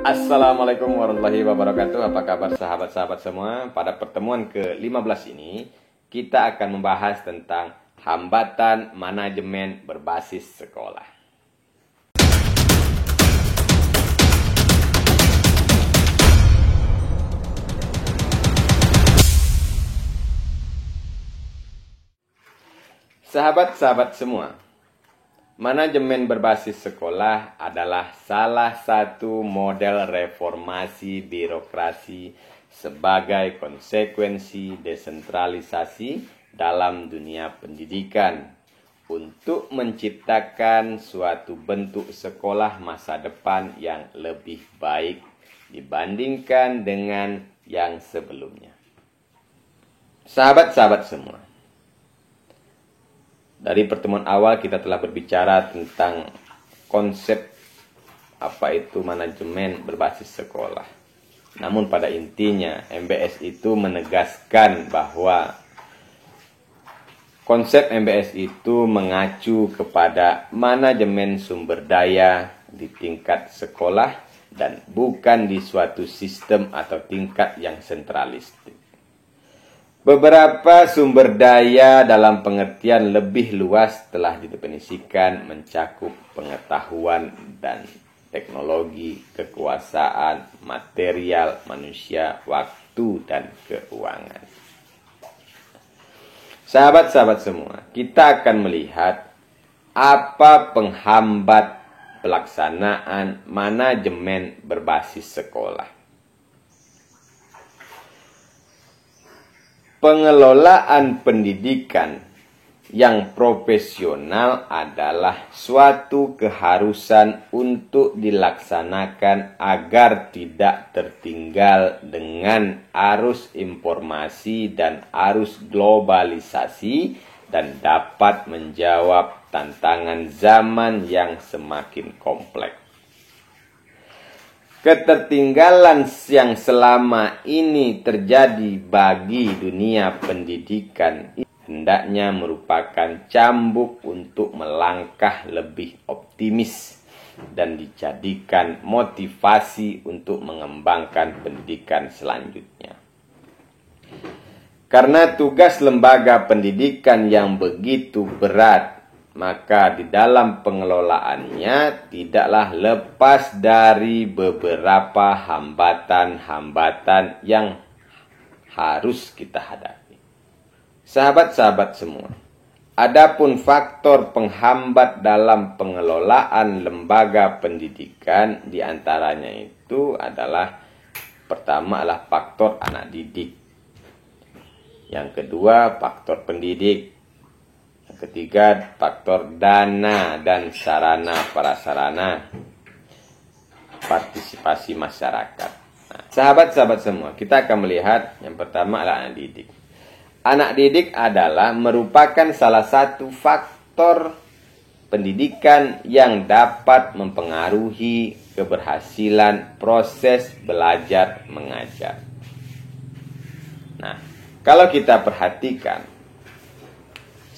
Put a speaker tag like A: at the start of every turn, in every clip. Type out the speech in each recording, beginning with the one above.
A: Assalamualaikum warahmatullahi wabarakatuh. Apa kabar sahabat-sahabat semua? Pada pertemuan ke-15 ini kita akan membahas tentang hambatan manajemen berbasis sekolah. Sahabat-sahabat semua, manajemen berbasis sekolah adalah salah satu model reformasi birokrasi sebagai konsekuensi desentralisasi dalam dunia pendidikan untuk menciptakan suatu bentuk sekolah masa depan yang lebih baik dibandingkan dengan yang sebelumnya. Sahabat-sahabat semua, dari pertemuan awal kita telah berbicara tentang konsep apa itu manajemen berbasis sekolah. Namun pada intinya MBS itu menegaskan bahwa konsep MBS itu mengacu kepada manajemen sumber daya di tingkat sekolah dan bukan di suatu sistem atau tingkat yang sentralistik. Beberapa sumber daya dalam pengertian lebih luas telah didefinisikan mencakup pengetahuan dan teknologi, kekuasaan, material, manusia, waktu, dan keuangan. Sahabat-sahabat semua, kita akan melihat apa penghambat pelaksanaan manajemen berbasis sekolah. Pengelolaan pendidikan yang profesional adalah suatu keharusan untuk dilaksanakan agar tidak tertinggal dengan arus informasi dan arus globalisasi dan dapat menjawab tantangan zaman yang semakin kompleks. Ketertinggalan yang selama ini terjadi bagi dunia pendidikan hendaknya merupakan cambuk untuk melangkah lebih optimis dan dijadikan motivasi untuk mengembangkan pendidikan selanjutnya. Karena tugas lembaga pendidikan yang begitu berat, maka di dalam pengelolaannya tidaklah lepas dari beberapa hambatan-hambatan yang harus kita hadapi. Sahabat-sahabat semua, adapun faktor penghambat dalam pengelolaan lembaga pendidikan diantaranya itu adalah pertama adalah faktor anak didik, yang kedua faktor pendidik, ketiga, faktor dana dan sarana prasarana partisipasi masyarakat. Nah, sahabat-sahabat semua, kita akan melihat yang pertama adalah anak didik. Anak didik adalah merupakan salah satu faktor pendidikan yang dapat mempengaruhi keberhasilan proses belajar mengajar. Nah, kalau kita perhatikan,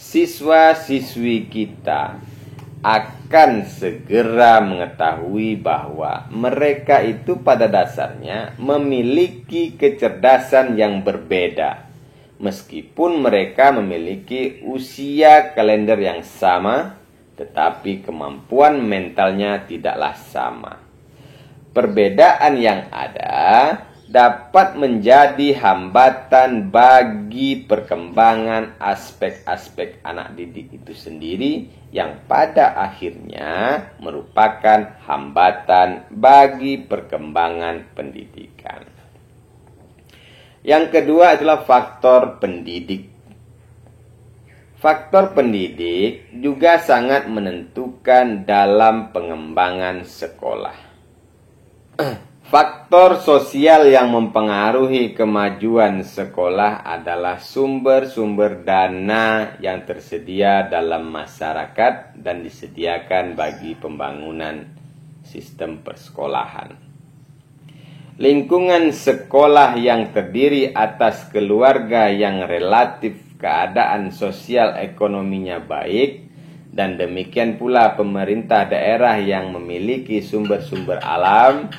A: siswa-siswi kita akan segera mengetahui bahwa mereka itu pada dasarnya memiliki kecerdasan yang berbeda. Meskipun mereka memiliki usia kalender yang sama, tetapi kemampuan mentalnya tidaklah sama. Perbedaan yang ada dapat menjadi hambatan bagi perkembangan aspek-aspek anak didik itu sendiri yang pada akhirnya merupakan hambatan bagi perkembangan pendidikan. Yang kedua adalah faktor pendidik. Faktor pendidik juga sangat menentukan dalam pengembangan sekolah. Faktor sosial yang mempengaruhi kemajuan sekolah adalah sumber-sumber dana yang tersedia dalam masyarakat dan disediakan bagi pembangunan sistem persekolahan. Lingkungan sekolah yang terdiri atas keluarga yang relatif keadaan sosial ekonominya baik, dan demikian pula pemerintah daerah yang memiliki sumber-sumber alam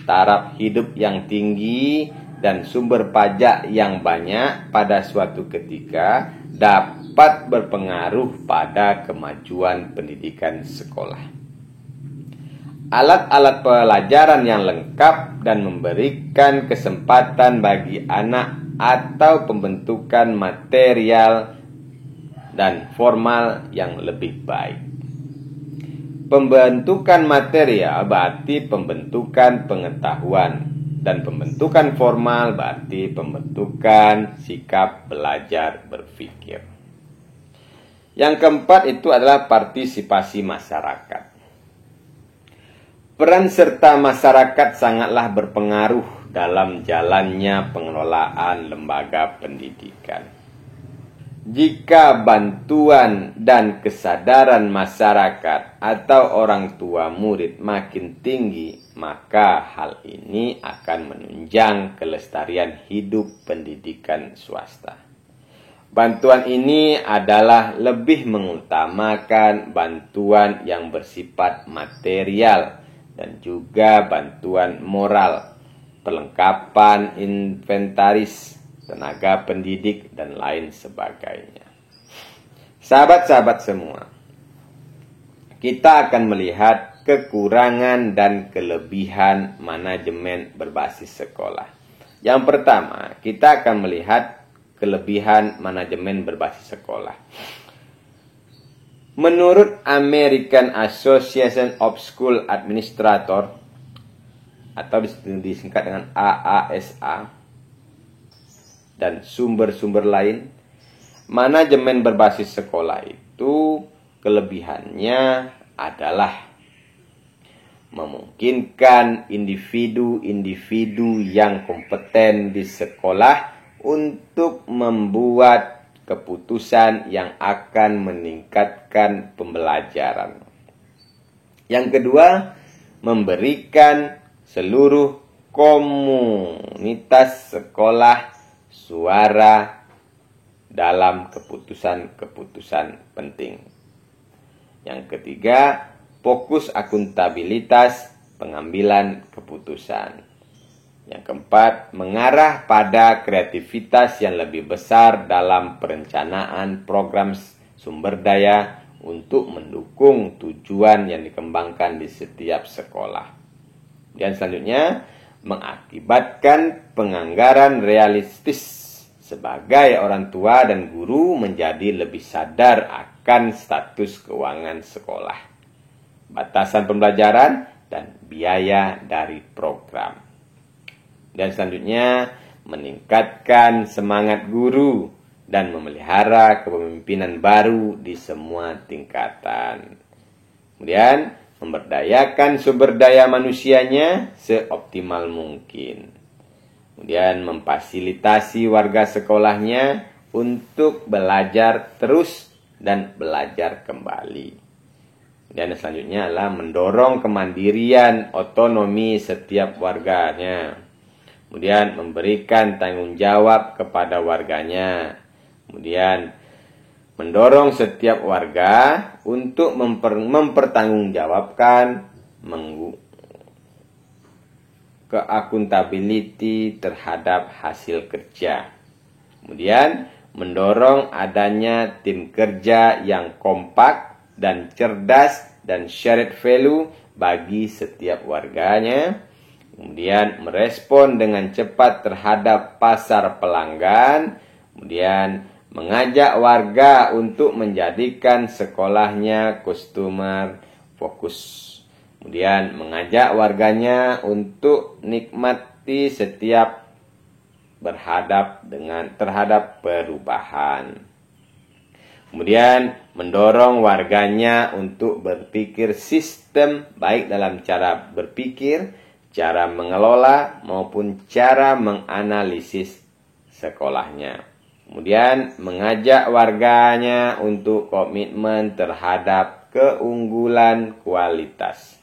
A: taraf hidup yang tinggi, dan sumber pajak yang banyak pada suatu ketika dapat berpengaruh pada kemajuan pendidikan sekolah. Alat-alat pelajaran yang lengkap dan memberikan kesempatan bagi anak atau pembentukan material dan formal yang lebih baik. Pembentukan material berarti pembentukan pengetahuan, dan pembentukan formal berarti pembentukan sikap belajar berpikir. Yang keempat itu adalah partisipasi masyarakat. Peran serta masyarakat sangatlah berpengaruh dalam jalannya pengelolaan lembaga pendidikan. Jika bantuan dan kesadaran masyarakat atau orang tua murid makin tinggi, maka hal ini akan menunjang kelestarian hidup pendidikan swasta. Bantuan ini adalah lebih mengutamakan bantuan yang bersifat material dan juga bantuan moral, perlengkapan inventaris, tenaga pendidik, dan lain sebagainya. Sahabat-sahabat semua, kita akan melihat kekurangan dan kelebihan manajemen berbasis sekolah. Yang pertama, kita akan melihat kelebihan manajemen berbasis sekolah. Menurut American Association of School Administrators, atau disingkat dengan AASA, dan sumber-sumber lain, manajemen berbasis sekolah itu kelebihannya adalah memungkinkan individu-individu yang kompeten di sekolah untuk membuat keputusan yang akan meningkatkan pembelajaran. Yang kedua, memberikan seluruh komunitas sekolah suara dalam keputusan-keputusan penting. Yang ketiga, fokus akuntabilitas pengambilan keputusan. Yang keempat, mengarah pada kreativitas yang lebih besar dalam perencanaan program sumber daya untuk mendukung tujuan yang dikembangkan di setiap sekolah. Dan selanjutnya, mengakibatkan penganggaran realistis sebagai orang tua dan guru menjadi lebih sadar akan status keuangan sekolah, batasan pembelajaran, dan biaya dari program. Dan selanjutnya, meningkatkan semangat guru dan memelihara kepemimpinan baru di semua tingkatan. Kemudian, memberdayakan sumber daya manusianya seoptimal mungkin. Kemudian memfasilitasi warga sekolahnya untuk belajar terus dan belajar kembali. Dan selanjutnya adalah mendorong kemandirian otonomi setiap warganya. Kemudian memberikan tanggung jawab kepada warganya. Kemudian mendorong setiap warga untuk mempertanggungjawabkan keakuntability terhadap hasil kerja. Kemudian mendorong adanya tim kerja yang kompak dan cerdas dan shared value bagi setiap warganya. Kemudian merespon dengan cepat terhadap pasar pelanggan. Kemudian mengajak warga untuk menjadikan sekolahnya customer focus. Kemudian mengajak warganya untuk nikmati setiap terhadap perubahan. Kemudian mendorong warganya untuk berpikir sistem, baik dalam cara berpikir, cara mengelola, maupun cara menganalisis sekolahnya. Kemudian mengajak warganya untuk komitmen terhadap keunggulan kualitas.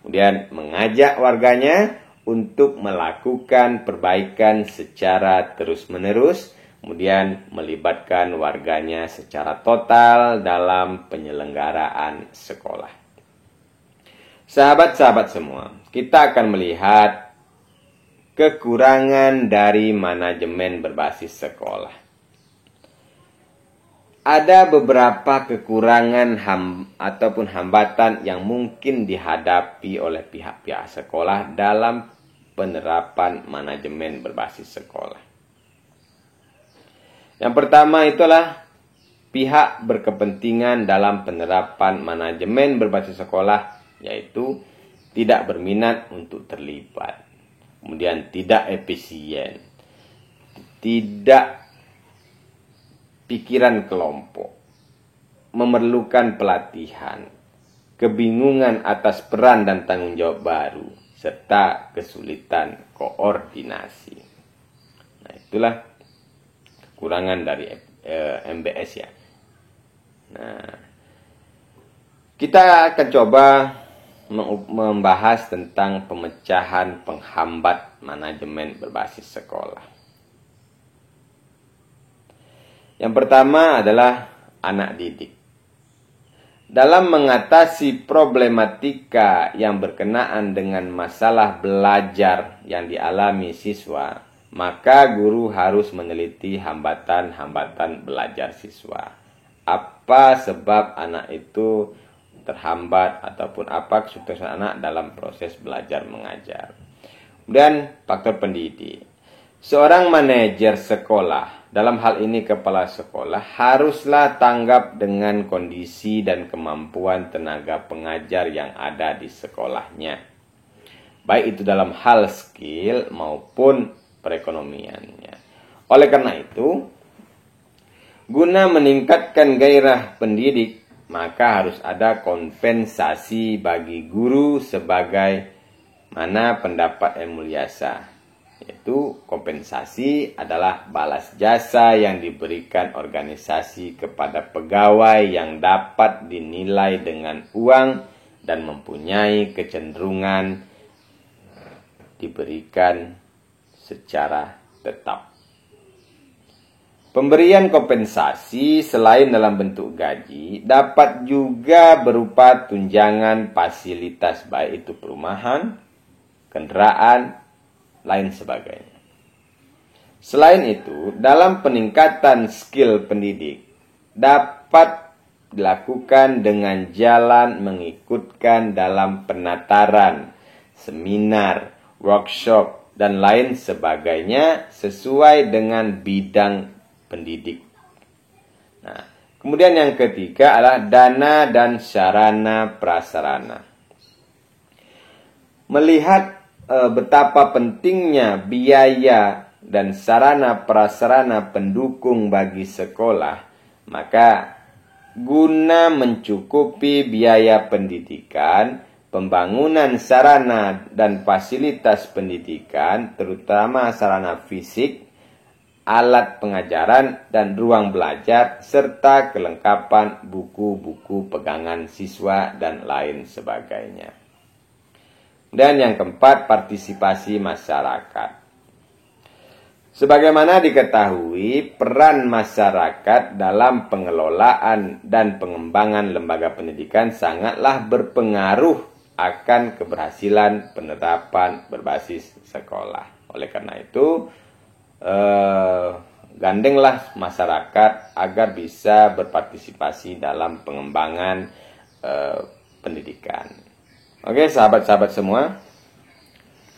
A: Kemudian mengajak warganya untuk melakukan perbaikan secara terus-menerus. Kemudian melibatkan warganya secara total dalam penyelenggaraan sekolah. Sahabat-sahabat semua, kita akan melihat kekurangan dari manajemen berbasis sekolah. Ada beberapa kekurangan ataupun hambatan yang mungkin dihadapi oleh pihak-pihak sekolah dalam penerapan manajemen berbasis sekolah. Yang pertama itulah pihak berkepentingan dalam penerapan manajemen berbasis sekolah, yaitu tidak berminat untuk terlibat, kemudian tidak efisien, tidak pikiran kelompok, memerlukan pelatihan, kebingungan atas peran dan tanggung jawab baru, serta kesulitan koordinasi. Nah, itulah kekurangan dari MBS ya. Nah, kita akan coba membahas tentang pemecahan penghambat manajemen berbasis sekolah. Yang pertama adalah anak didik. Dalam mengatasi problematika yang berkenaan dengan masalah belajar yang dialami siswa, maka guru harus meneliti hambatan-hambatan belajar siswa. Apa sebab anak itu terhambat ataupun apa kesuksesan anak dalam proses belajar mengajar. Kemudian faktor pendidik. Seorang manajer sekolah, dalam hal ini kepala sekolah, haruslah tanggap dengan kondisi dan kemampuan tenaga pengajar yang ada di sekolahnya, baik itu dalam hal skill maupun perekonomiannya. Oleh karena itu, guna meningkatkan gairah pendidik, maka harus ada kompensasi bagi guru sebagai mana pendapat M. Mulyasa, yaitu kompensasi adalah balas jasa yang diberikan organisasi kepada pegawai yang dapat dinilai dengan uang dan mempunyai kecenderungan diberikan secara tetap. Pemberian kompensasi selain dalam bentuk gaji dapat juga berupa tunjangan fasilitas baik itu perumahan, kendaraan, lain sebagainya. Selain itu, dalam peningkatan skill pendidik dapat dilakukan dengan jalan mengikutkan dalam penataran, seminar, workshop, dan lain sebagainya sesuai dengan bidang pendidik. Nah, kemudian yang ketiga adalah dana dan sarana prasarana. Melihat betapa pentingnya biaya dan sarana prasarana pendukung bagi sekolah, maka guna mencukupi biaya pendidikan, pembangunan sarana dan fasilitas pendidikan, terutama sarana fisik, alat pengajaran dan ruang belajar, serta kelengkapan buku-buku pegangan siswa dan lain sebagainya. Dan yang keempat, partisipasi masyarakat. Sebagaimana diketahui, peran masyarakat dalam pengelolaan dan pengembangan lembaga pendidikan sangatlah berpengaruh akan keberhasilan penerapan berbasis sekolah. Oleh karena itu, gandenglah masyarakat agar bisa berpartisipasi dalam pengembangan pendidikan. Oke, sahabat-sahabat semua,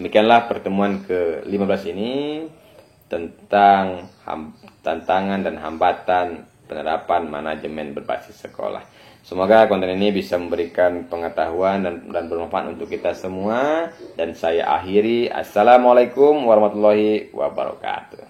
A: demikianlah pertemuan ke-15 ini tentang tantangan dan hambatan penerapan manajemen berbasis sekolah. Semoga konten ini bisa memberikan pengetahuan dan bermanfaat untuk kita semua. Dan saya akhiri. Assalamualaikum warahmatullahi wabarakatuh.